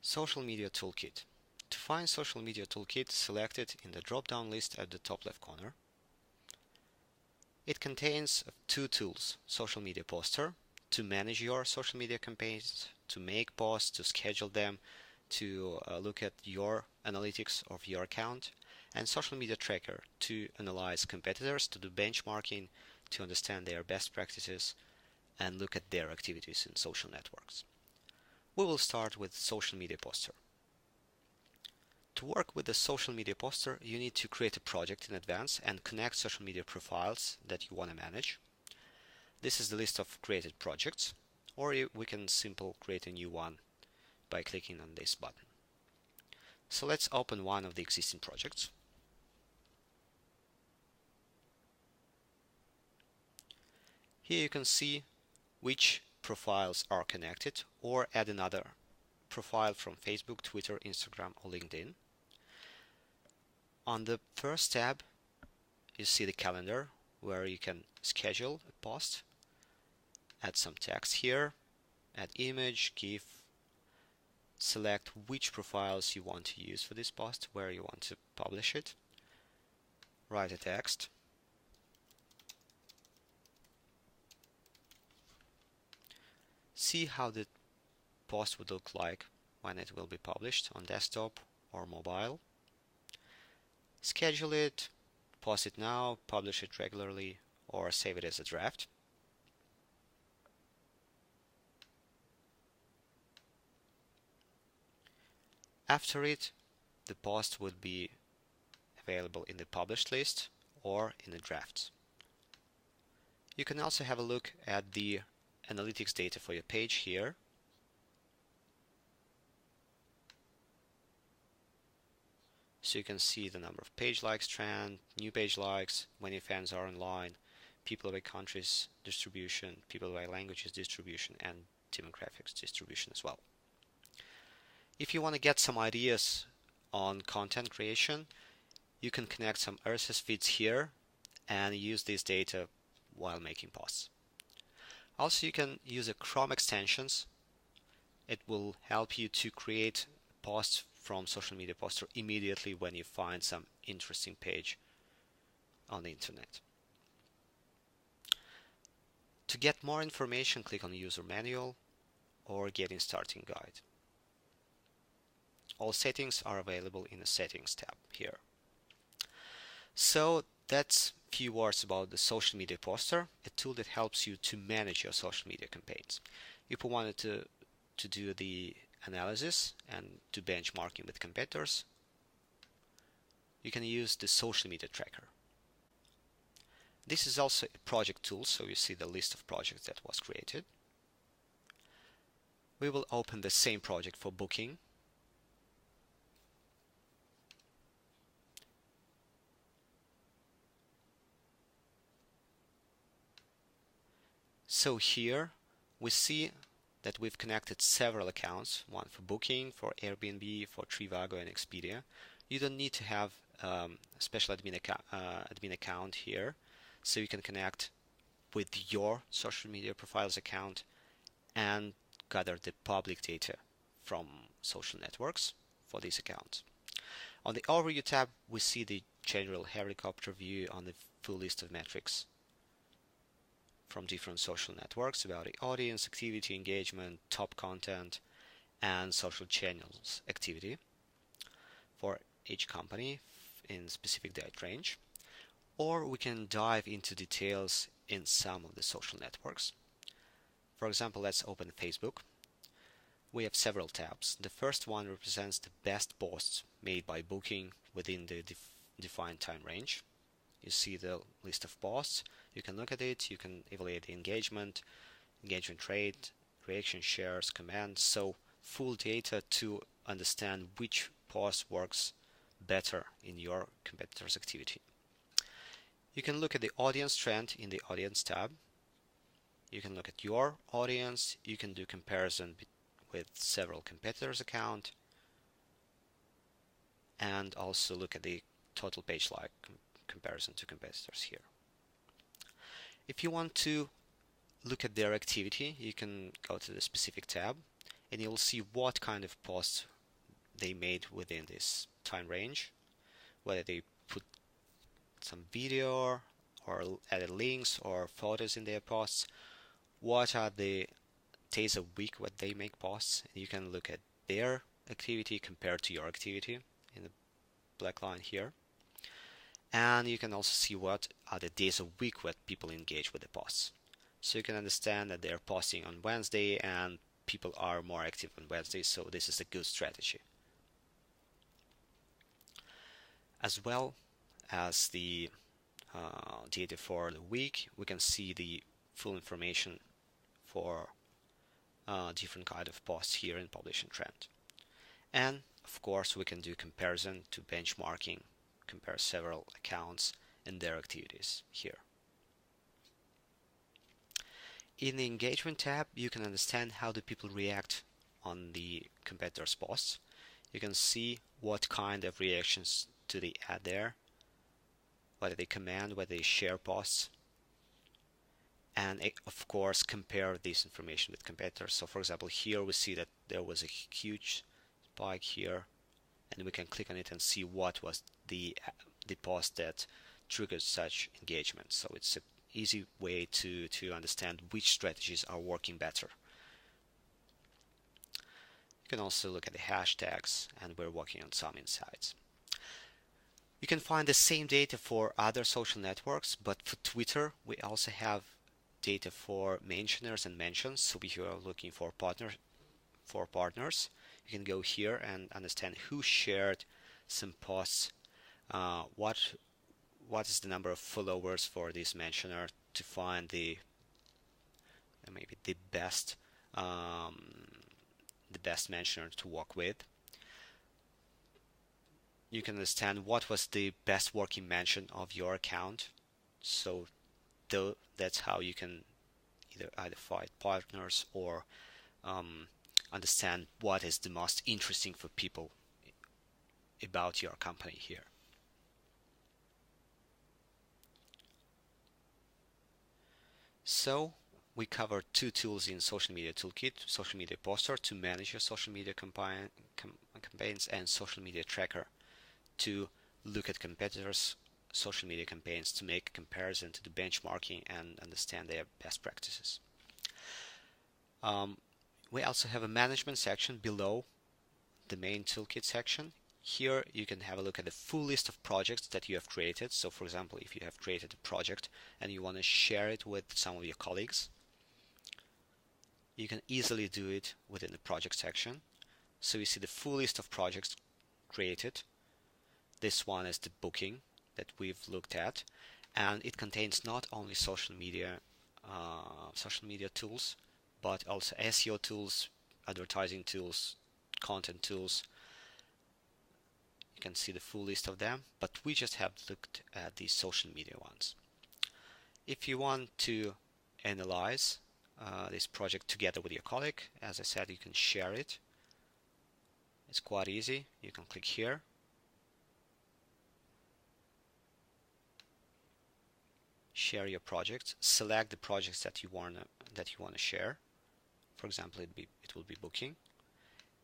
Social Media Toolkit. To find Social Media Toolkit, select it in the drop-down list at the top left corner. It contains two tools: Social Media Poster, to manage your social media campaigns, to make posts, to schedule them, to look at your analytics of your account, and Social Media Tracker, to analyze competitors, to do benchmarking, to understand their best practices, and look at their activities in social networks. We will start with Social Media Poster. To work with the Social Media Poster, you need to create a project in advance and connect social media profiles that you want to manage. This is the list of created projects, or we can simply create a new one by clicking on this button. So let's open one of the existing projects. Here you can see which profiles are connected, or add another profile from Facebook, Twitter, Instagram, or LinkedIn. On the first tab, you see the calendar where you can schedule a post, add some text here, add image, GIF, select which profiles you want to use for this post, where you want to publish it, write a text, see how the post would look like when it will be published on desktop or mobile, schedule it, post it now, publish it regularly, or save it as a draft. After it, the post would be available in the published list or in the drafts. You can also have a look at the analytics data for your page here. So you can see the number of page likes trend, new page likes, when your fans are online, people by countries distribution, people by languages distribution, and demographics distribution as well. If you want to get some ideas on content creation, you can connect some RSS feeds here and use this data while making posts. Also, you can use a Chrome extensions. It will help you to create posts from Social Media Poster immediately when you find some interesting page on the internet. To get more information, click on User Manual or Getting Started Guide. All settings are available in the Settings tab here. So that's a few words about the Social Media Poster, a tool that helps you to manage your social media campaigns. If you wanted to do the analysis and do benchmarking with competitors, you can use the Social Media Tracker. This is also a project tool, so you see the list of projects that was created. We will open the same project for booking. So here we see that we've connected several accounts, one for Booking, for Airbnb, for Trivago and Expedia. You don't need to have a special admin account here, so you can connect with your social media profiles account and gather the public data from social networks for these accounts. On the Overview tab, we see the general helicopter view on the full list of metrics from different social networks about the audience, activity, engagement, top content, and social channels activity for each company in specific date range. Or we can dive into details in some of the social networks. For example, let's open Facebook. We have several tabs. The first one represents the best posts made by Booking within the defined time range. You see the list of posts, you can look at it, you can evaluate the engagement rate, reaction shares, comments, so full data to understand which post works better in your competitor's activity. You can look at the audience trend in the Audience tab. You can look at your audience, you can do comparison with several competitors' account, and also look at the total page like comparison to competitors here. If you want to look at their activity, you can go to the specific tab and you'll see what kind of posts they made within this time range, whether they put some video or added links or photos in their posts, what are the days a week what they make posts, and you can look at their activity compared to your activity in the black line here. And you can also see what are the days a week what people engage with the posts. So you can understand that they're posting on Wednesday and people are more active on Wednesday, so this is a good strategy. As well as the data for the week, we can see the full information for different kind of posts here in publishing trend. And of course we can do comparison to benchmarking, compare several accounts and their activities here. In the engagement tab, you can understand how the people react on the competitors' posts. You can see what kind of reactions do they add there, whether they comment, whether they share posts, and of course compare this information with competitors. So for example, here we see that there was a huge spike here, and we can click on it and see what was the post that triggered such engagement. So it's an easy way to understand which strategies are working better. You can also look at the hashtags, and we're working on some insights. You can find the same data for other social networks, but for Twitter we also have data for mentioners and mentions. So if you are looking for partners, you can go here and understand who shared some posts, what is the number of followers for this mentioner, to find the maybe the best mentioner to work with. You can understand what was the best working mention of your account. So that's how you can either find partners or understand what is the most interesting for people about your company here. So we covered two tools in Social Media Toolkit: Social Media Poster to manage your social media campaigns, and Social Media Tracker to look at competitors' social media campaigns to make a comparison to the benchmarking and understand their best practices. We also have a management section below the main toolkit section. Here you can have a look at the full list of projects that you have created. So for example, if you have created a project and you want to share it with some of your colleagues, you can easily do it within the project section. So you see the full list of projects created. This one is the booking that we've looked at, and it contains not only social media tools, but also SEO tools, advertising tools, content tools. You can see the full list of them, but we just have looked at the social media ones. If you want to analyze this project together with your colleague, as I said, you can share it. It's quite easy. You can click here. Share your projects. Select the projects that you want to share. For example, it will be booking.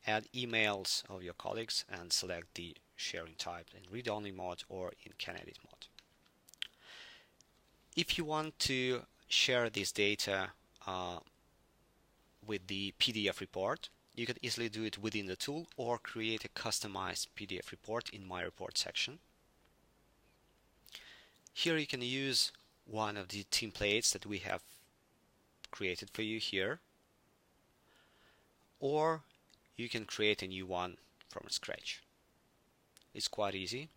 Add emails of your colleagues and select the sharing type in read-only mode or in can-edit mode. If you want to share this data with the PDF report, you can easily do it within the tool or create a customized PDF report in My Report section. Here you can use one of the templates that we have created for you here, or you can create a new one from scratch. It's quite easy.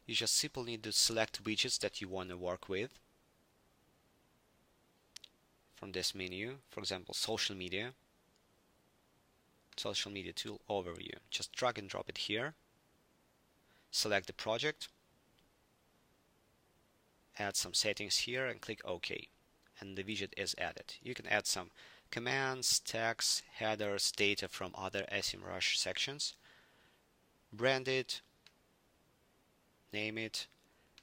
You just simply need to select widgets that you want to work with from this menu. For example, social media tool overview. Just drag and drop it here. Select the project, add some settings here and click OK, and the widget is added. You can add some commands, tags, headers, data from other Semrush sections, brand it, name it,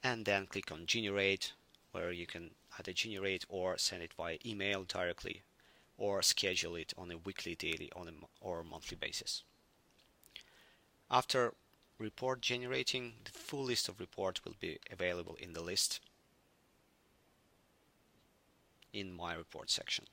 and then click on generate, where you can either generate or send it via email directly, or schedule it on a weekly, daily, or monthly basis. After report generating, the full list of reports will be available in the list in my report section.